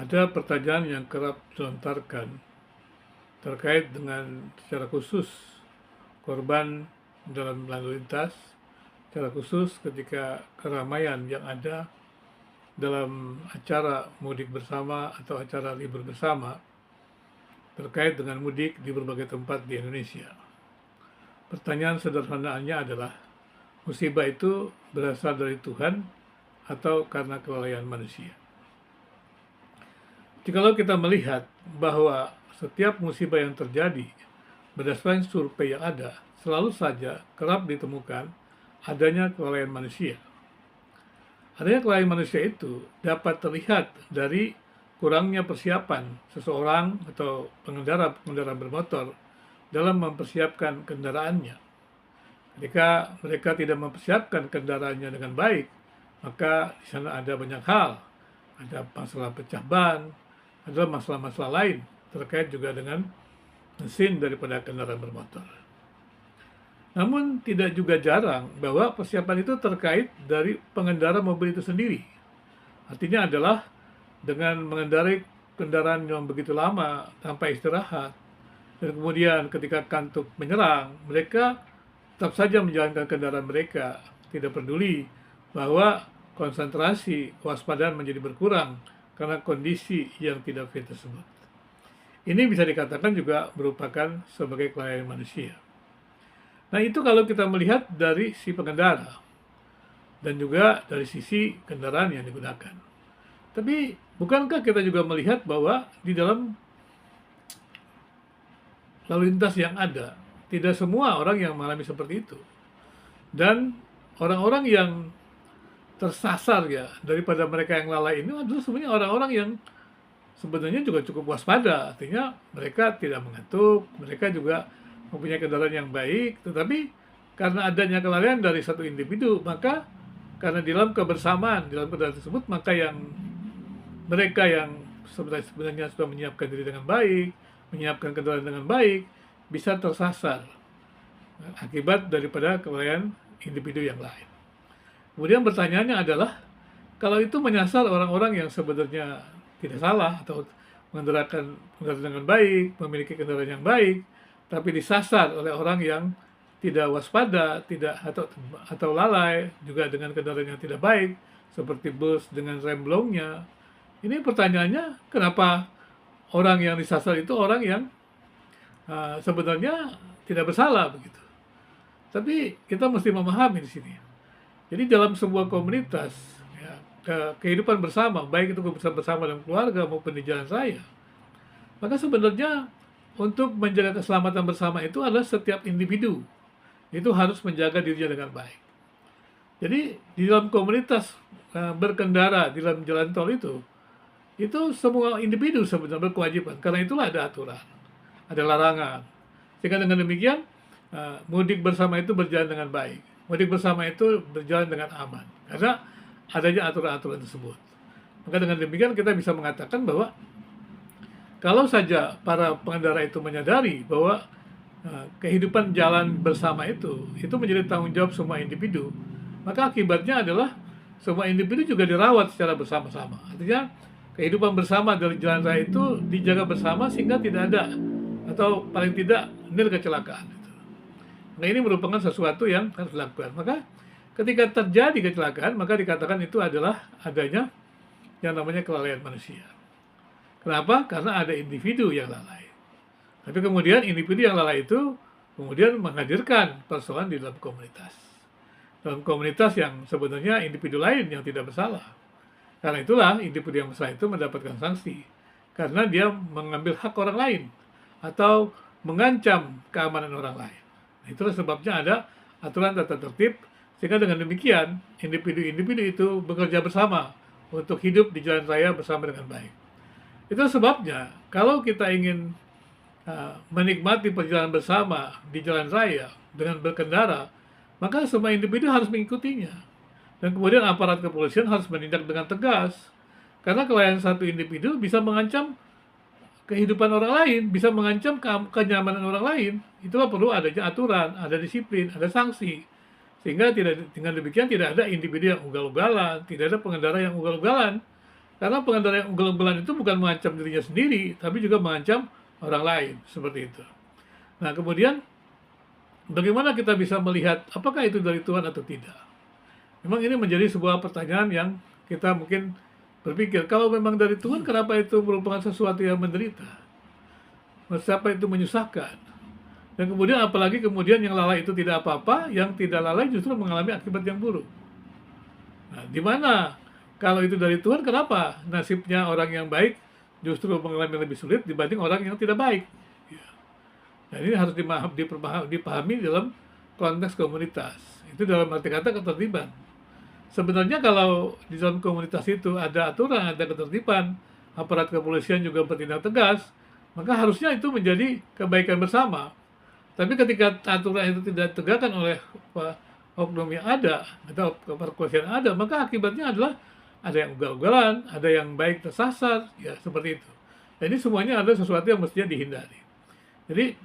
Ada pertanyaan yang kerap dilontarkan terkait dengan secara khusus korban dalam lalu lintas, secara khusus ketika keramaian yang ada dalam acara mudik bersama atau acara libur bersama terkait dengan mudik di berbagai tempat di Indonesia. Pertanyaan sederhananya adalah, musibah itu berasal dari Tuhan atau karena kelalaian manusia? Jikalau kita melihat bahwa setiap musibah yang terjadi berdasarkan survei yang ada, selalu saja kerap ditemukan adanya kelalaian manusia. Adanya kelalaian manusia itu dapat terlihat dari kurangnya persiapan seseorang atau pengendara bermotor dalam mempersiapkan kendaraannya. Ketika mereka tidak mempersiapkan kendaraannya dengan baik, maka di sana ada banyak hal. Ada masalah pecah ban, ada masalah-masalah lain terkait juga dengan mesin daripada kendaraan bermotor. Namun tidak juga jarang bahwa persiapan itu terkait dari pengendara mobil itu sendiri. Artinya adalah dengan mengendarai kendaraan yang begitu lama tanpa istirahat, dan kemudian ketika kantuk menyerang, mereka tetap saja menjalankan kendaraan mereka, tidak peduli bahwa konsentrasi kewaspadaan menjadi berkurang karena kondisi yang tidak fit tersebut. Ini bisa dikatakan juga merupakan sebagai kelalaian manusia. Nah, itu kalau kita melihat dari si pengendara dan juga dari sisi kendaraan yang digunakan. Tapi bukankah kita juga melihat bahwa di dalam lalu lintas yang ada, tidak semua orang yang mengalami seperti itu. Dan orang-orang yang tersasar ya daripada mereka yang lalai ini adalah sebenarnya orang-orang yang sebenarnya juga cukup waspada. Artinya mereka tidak mengantuk, mereka juga mempunyai kendaraan yang baik, tetapi karena adanya kelalaian dari satu individu, maka karena di dalam kebersamaan dalam kendaraan tersebut, maka yang mereka yang sebenarnya sudah menyiapkan diri dengan baik, menyiapkan kendaraan dengan baik, bisa tersasar akibat daripada kelalaian individu yang lain. Kemudian pertanyaannya adalah, kalau itu menyasar orang-orang yang sebenarnya tidak salah atau mengendarakan kendaraan dengan baik, memiliki kendaraan yang baik, tapi disasar oleh orang yang tidak waspada, tidak atau lalai, juga dengan kendaraan yang tidak baik, seperti bus dengan rem blongnya. Ini pertanyaannya, kenapa orang yang disasar itu orang yang sebenarnya tidak bersalah begitu. Tapi kita mesti memahami di sini. Jadi dalam sebuah komunitas, ya, kehidupan bersama, baik itu kehidupan bersama dalam keluarga maupun di jalan raya, maka sebenarnya untuk menjaga keselamatan bersama itu adalah setiap individu itu harus menjaga dirinya dengan baik. Jadi di dalam komunitas berkendara di dalam jalan tol itu semua individu sebenarnya berkewajiban. Karena itulah ada aturan, ada larangan. Sehingga dengan demikian mudik bersama itu berjalan dengan baik. Mudik bersama itu berjalan dengan aman karena adanya aturan-aturan tersebut. Maka dengan demikian kita bisa mengatakan bahwa kalau saja para pengendara itu menyadari bahwa kehidupan jalan bersama itu menjadi tanggung jawab semua individu, maka akibatnya adalah semua individu juga dirawat secara bersama-sama. Artinya kehidupan bersama dari jalan raya itu dijaga bersama sehingga tidak ada atau paling tidak nil kecelakaan. Nah, ini merupakan sesuatu yang harus dilakukan. Maka ketika terjadi kecelakaan, maka dikatakan itu adalah adanya yang namanya kelalaian manusia. Kenapa? Karena ada individu yang lalai. Tapi kemudian individu yang lalai itu kemudian menghadirkan persoalan di dalam komunitas. Dalam komunitas yang sebenarnya individu lain yang tidak bersalah. Karena itulah individu yang bersalah itu mendapatkan sanksi. Karena dia mengambil hak orang lain atau mengancam keamanan orang lain. Itulah sebabnya ada aturan tata tertib, sehingga dengan demikian individu-individu itu bekerja bersama untuk hidup di jalan raya bersama dengan baik. Itu sebabnya kalau kita ingin menikmati perjalanan bersama di jalan raya dengan berkendara, maka semua individu harus mengikutinya. Dan kemudian aparat kepolisian harus menindak dengan tegas. Karena kelalaian satu individu bisa mengancam kehidupan orang lain, bisa mengancam kenyamanan orang lain. Itulah perlu adanya aturan, ada disiplin, ada sanksi. Sehingga dengan demikian tidak ada individu yang ugal-ugalan, tidak ada pengendara yang ugal-ugalan. Karena pengendara yang ugal-ugalan itu bukan mengancam dirinya sendiri, tapi juga mengancam orang lain, seperti itu. Nah, kemudian bagaimana kita bisa melihat apakah itu dari Tuhan atau tidak? Memang ini menjadi sebuah pertanyaan yang kita mungkin berpikir, kalau memang dari Tuhan, kenapa itu merupakan sesuatu yang menderita? Siapa itu menyusahkan? Dan kemudian apalagi kemudian yang lalai itu tidak apa-apa, yang tidak lalai justru mengalami akibat yang buruk. Nah, di mana kalau itu dari Tuhan, kenapa nasibnya orang yang baik justru mengalami lebih sulit dibanding orang yang tidak baik? Ya. Nah, ini harus dipahami dalam konteks komunitas. Itu dalam arti kata ketertiban. Sebenarnya kalau di dalam komunitas itu ada aturan, ada ketertiban, aparat kepolisian juga bertindak tegas, maka harusnya itu menjadi kebaikan bersama. Tapi ketika aturan itu tidak ditegakkan oleh oknum yang ada atau kepolisian ada, maka akibatnya adalah ada yang ugal-ugalan, ada yang baik tersasar, ya seperti itu. Dan ini semuanya adalah sesuatu yang mestinya dihindari. Jadi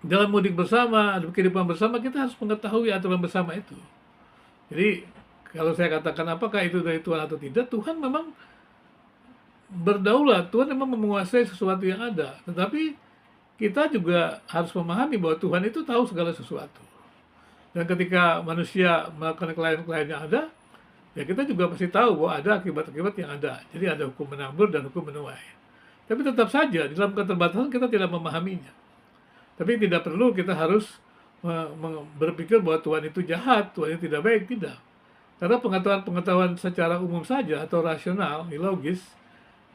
dalam mudik bersama, dalam kehidupan bersama, kita harus mengetahui aturan bersama itu. Jadi kalau saya katakan apakah itu dari Tuhan atau tidak, Tuhan memang berdaulat, Tuhan memang menguasai sesuatu yang ada. Tetapi kita juga harus memahami bahwa Tuhan itu tahu segala sesuatu. Dan ketika manusia melakukan kelainan-kelainan yang ada, ya kita juga pasti tahu bahwa ada akibat-akibat yang ada. Jadi ada hukum menabur dan hukum menuai. Tapi tetap saja, di dalam keterbatasan kita tidak memahaminya. Tapi tidak perlu kita harus berpikir bahwa Tuhan itu jahat, Tuhan itu tidak baik, tidak. Karena pengetahuan secara umum saja atau rasional, logis,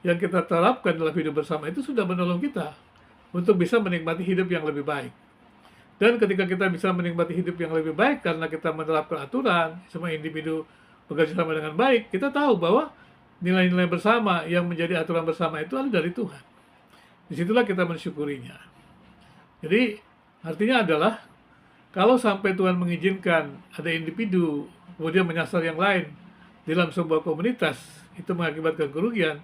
yang kita terapkan dalam hidup bersama itu sudah menolong kita untuk bisa menikmati hidup yang lebih baik. Dan ketika kita bisa menikmati hidup yang lebih baik karena kita menerapkan aturan, semua individu bekerja sama dengan baik, kita tahu bahwa nilai-nilai bersama yang menjadi aturan bersama itu adalah dari Tuhan. Disitulah kita mensyukurinya. Jadi artinya adalah kalau sampai Tuhan mengizinkan ada individu kemudian menyasar yang lain dalam sebuah komunitas, itu mengakibatkan kerugian,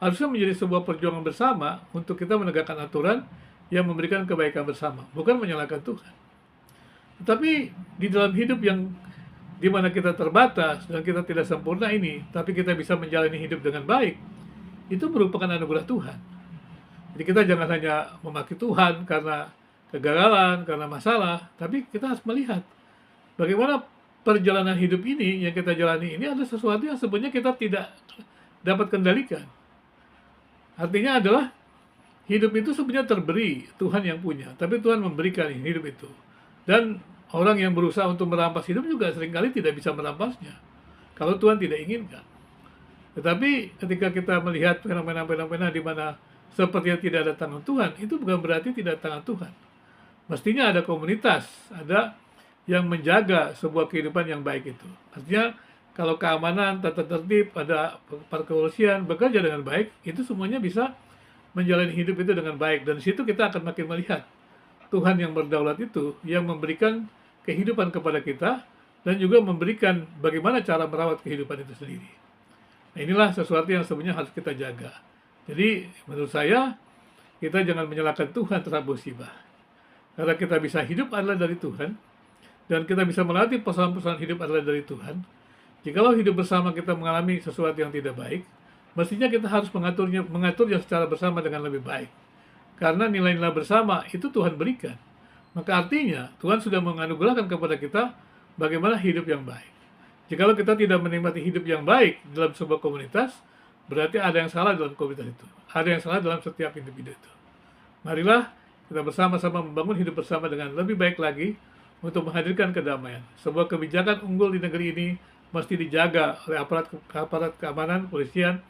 harusnya menjadi sebuah perjuangan bersama untuk kita menegakkan aturan yang memberikan kebaikan bersama, bukan menyalahkan Tuhan. Tetapi di dalam hidup yang dimana kita terbatas dan kita tidak sempurna ini, tapi kita bisa menjalani hidup dengan baik, itu merupakan anugerah Tuhan. Jadi kita jangan hanya memaki Tuhan karena kegagalan, karena masalah, tapi kita harus melihat bagaimana perjalanan hidup ini yang kita jalani ini adalah sesuatu yang sebenarnya kita tidak dapat kendalikan. Artinya adalah hidup itu sebenarnya terberi, Tuhan yang punya, tapi Tuhan memberikan hidup itu. Dan orang yang berusaha untuk merampas hidup juga seringkali tidak bisa merampasnya kalau Tuhan tidak inginkan. Tetapi ketika kita melihat fenomena-fenomena di mana sepertinya tidak ada tangan Tuhan, itu bukan berarti tidak ada tangan Tuhan. Mestinya ada komunitas, ada yang menjaga sebuah kehidupan yang baik itu. Artinya kalau keamanan, tata tertib, ada kepolisian bekerja dengan baik, itu semuanya bisa menjalani hidup itu dengan baik. Dan di situ kita akan makin melihat Tuhan yang berdaulat itu, yang memberikan kehidupan kepada kita, dan juga memberikan bagaimana cara merawat kehidupan itu sendiri. Nah, inilah sesuatu yang sebenarnya harus kita jaga. Jadi menurut saya, kita jangan menyalahkan Tuhan terhadap musibah. Karena kita bisa hidup adalah dari Tuhan, dan kita bisa melatih persoalan-persoalan hidup adalah dari Tuhan. Jikalau hidup bersama kita mengalami sesuatu yang tidak baik, mestinya kita harus mengaturnya secara bersama dengan lebih baik. Karena nilai-nilai bersama itu Tuhan berikan. Maka artinya Tuhan sudah menganugerahkan kepada kita bagaimana hidup yang baik. Jikalau kita tidak menikmati hidup yang baik dalam sebuah komunitas, berarti ada yang salah dalam komunitas itu. Ada yang salah dalam setiap individu itu. Marilah kita bersama-sama membangun hidup bersama dengan lebih baik lagi untuk menghadirkan kedamaian. Sebuah kebijakan unggul di negeri ini mesti dijaga oleh aparat keamanan, polisian,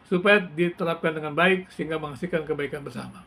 supaya diterapkan dengan baik sehingga menghasilkan kebaikan bersama.